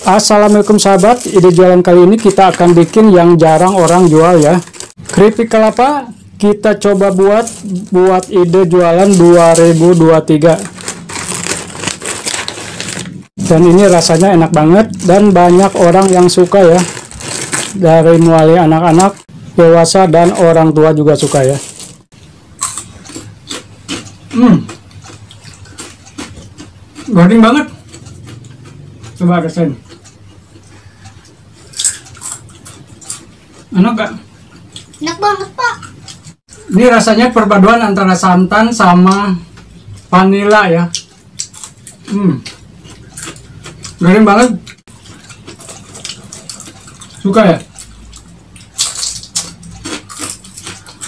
Assalamualaikum sahabat, ide jualan kali ini kita akan bikin yang jarang orang jual ya. Keripik kelapa kita coba buat ide jualan 2023. Dan ini rasanya enak banget dan banyak orang yang suka ya. Dari mulai anak-anak, dewasa dan orang tua juga suka ya. Goreng banget. Coba rasain. Enak gak? Enak banget, Pak. Ini rasanya perpaduan antara santan sama vanila ya. Goreng banget. Suka ya?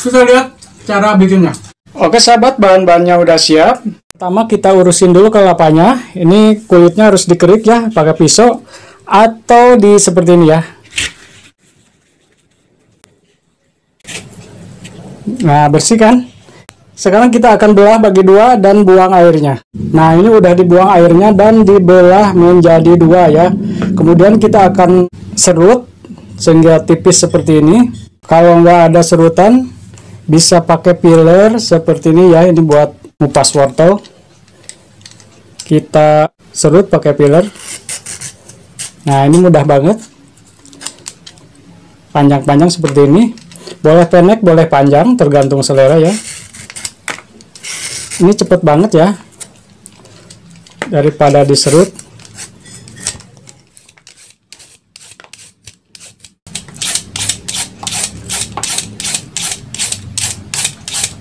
Kita lihat cara bikinnya. Oke sahabat, bahan-bahannya udah siap. Pertama kita urusin dulu kelapanya. Ini kulitnya harus dikerik ya, pakai pisau atau di seperti ini ya. Nah, bersih kan? Sekarang kita akan belah bagi dua dan buang airnya. Nah, ini udah dibuang airnya dan dibelah menjadi dua ya. Kemudian kita akan serut sehingga tipis seperti ini. Kalau nggak ada serutan, bisa pakai peeler seperti ini ya. Ini buat ngupas wortel. Kita serut pakai peeler. Nah, ini mudah banget. Panjang-panjang seperti ini. Boleh pendek, boleh panjang, tergantung selera ya. Ini cepet banget ya, daripada diserut.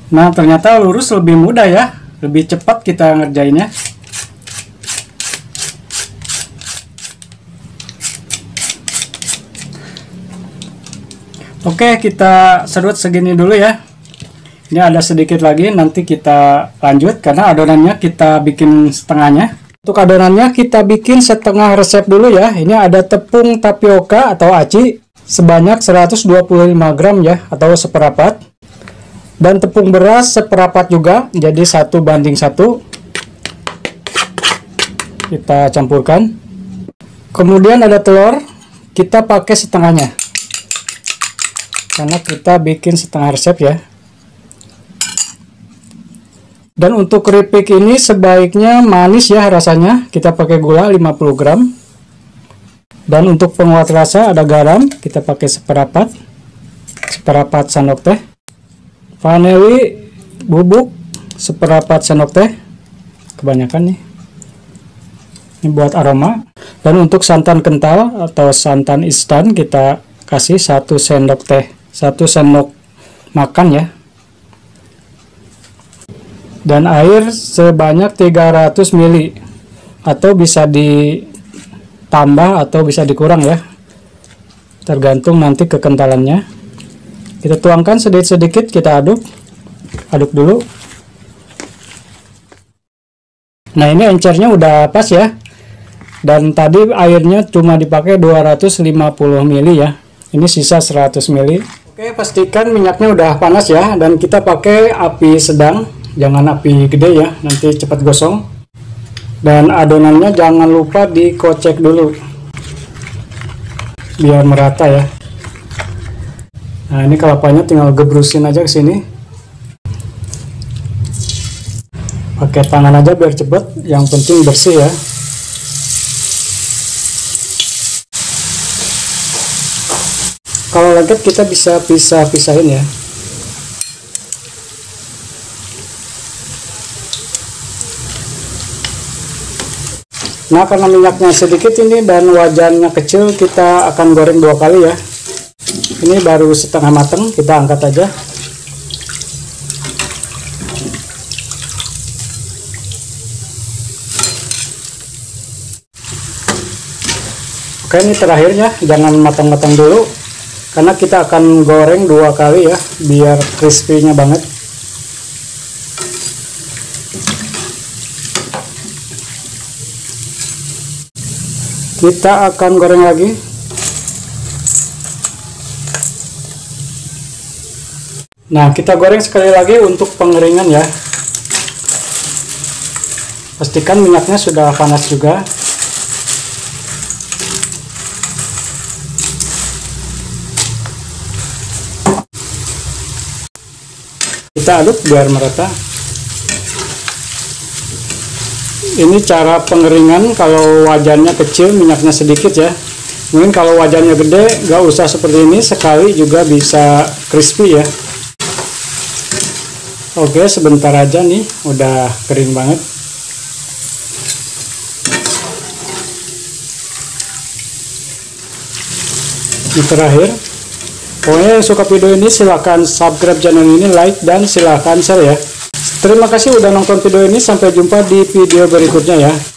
Nah, ternyata lurus lebih mudah ya, lebih cepat kita ngerjainnya. Oke, kita serut segini dulu ya. Ini ada sedikit lagi, nanti kita lanjut karena adonannya kita bikin setengahnya. Untuk adonannya kita bikin setengah resep dulu ya. Ini ada tepung tapioka atau aci sebanyak 125 gram ya, atau seperapat. Dan tepung beras seperapat juga, jadi 1:1. Kita campurkan. Kemudian ada telur, kita pakai setengahnya. Karena kita bikin setengah resep ya. Dan untuk keripik ini sebaiknya manis ya rasanya. Kita pakai gula 50 gram. Dan untuk penguat rasa ada garam, kita pakai seperapat sendok teh. Vanili bubuk seperapat sendok teh. Kebanyakan nih. Ini buat aroma. Dan untuk santan kental atau santan instan kita kasih 1 sendok teh. 1 sendok makan ya. Dan air sebanyak 300 ml, atau bisa ditambah atau bisa dikurang ya, tergantung nanti kekentalannya. Kita tuangkan sedikit-sedikit, kita aduk dulu. Nah, ini encernya udah pas ya. Dan tadi airnya cuma dipakai 250 ml ya. Ini sisa 100 ml. Oke, pastikan minyaknya udah panas ya, dan kita pakai api sedang, jangan api gede ya, nanti cepat gosong. Dan adonannya jangan lupa dikocek dulu biar merata ya. Nah, ini kelapanya tinggal gebrusin aja ke sini. Pakai tangan aja biar cepet, yang penting bersih ya. Kalau lengket kita bisa pisah-pisahin ya. Nah, karena minyaknya sedikit ini dan wajannya kecil, kita akan goreng 2 kali ya. Ini baru setengah matang, kita angkat aja. Oke, ini terakhirnya, jangan matang-matang dulu. Karena kita akan goreng 2 kali ya, biar crispy-nya banget. Kita akan goreng lagi. Nah, kita goreng sekali lagi untuk pengeringan ya. Pastikan minyaknya sudah panas juga. Kita aduk biar merata. Ini cara pengeringan kalau wajannya kecil, minyaknya sedikit ya. Mungkin kalau wajannya gede, nggak usah seperti ini, sekali juga bisa crispy ya. Oke, sebentar aja nih, udah kering banget. Ini terakhir. Pokoknya yang suka video ini silahkan subscribe channel ini, like, dan silahkan share ya. Terima kasih udah nonton video ini, sampai jumpa di video berikutnya ya.